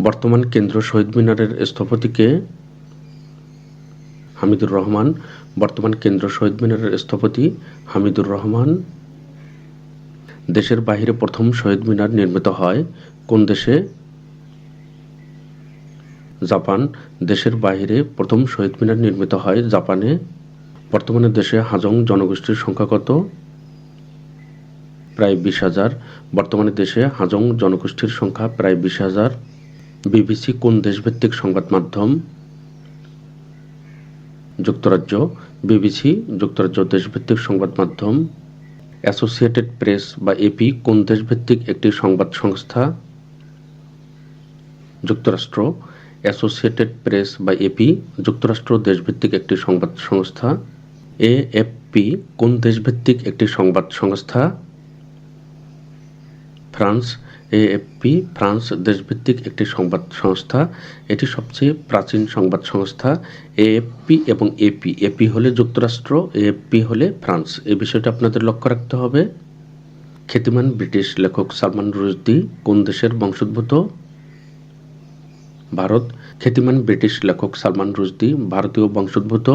বর্তমান কেন্দ্র শহীদ মিনারের স্থপতি কে? হামিদুর রহমান। বর্তমান কেন্দ্র শহীদ মিনারের স্থপতি হামিদুর রহমান। দেশের বাহিরে প্রথম শহীদ মিনার নির্মিত হয় কোন দেশে? জাপান। দেশের বাহিরে প্রথম শহীদ মিনার নির্মিত হয় জাপানে। বর্তমানে দেশে হাজং জনগোষ্ঠীর সংখ্যা কত? প্রায় 20,000। বর্তমানে দেশে হাজং জনগোষ্ঠীর সংখ্যা প্রায় 20,000। বিবিসি কোন দেশভিত্তিক সংবাদ মাধ্যম? যুক্তরাজ্য। বিবিসি যুক্তরাজ্য দেশভিত্তিক সংবাদ মাধ্যম। অ্যাসোসিয়েটেড প্রেস বা এপি কোন দেশভিত্তিক একটি সংবাদ সংস্থা? যুক্তরাষ্ট্র। অ্যাসোসিয়েটেড প্রেস বা এপি যুক্তরাষ্ট্র দেশভিত্তিক একটি সংবাদ সংস্থা। এএফপি কোন দেশভিত্তিক একটি সংবাদ সংস্থা? ফ্রান্স। এএফপি ফ্রান্স দেশভিত্তিক একটি সংবাদ সংস্থা। এটি সবচেয়ে প্রাচীন সংবাদ সংস্থা। এএফপি এবং এপি, এপি হলে যুক্তরাষ্ট্র, এএফপি হলে ফ্রান্স। এই বিষয়টা আপনাদের লক্ষ্য রাখতে হবে। খ্যাতিমান ব্রিটিশ লেখক সালমান রুশদি কোন দেশের বংশোদ্ভূত? ভারত। খ্যাতিমান ব্রিটিশ লেখক সালমান রুশদি ভারতীয় বংশোদ্ভূত।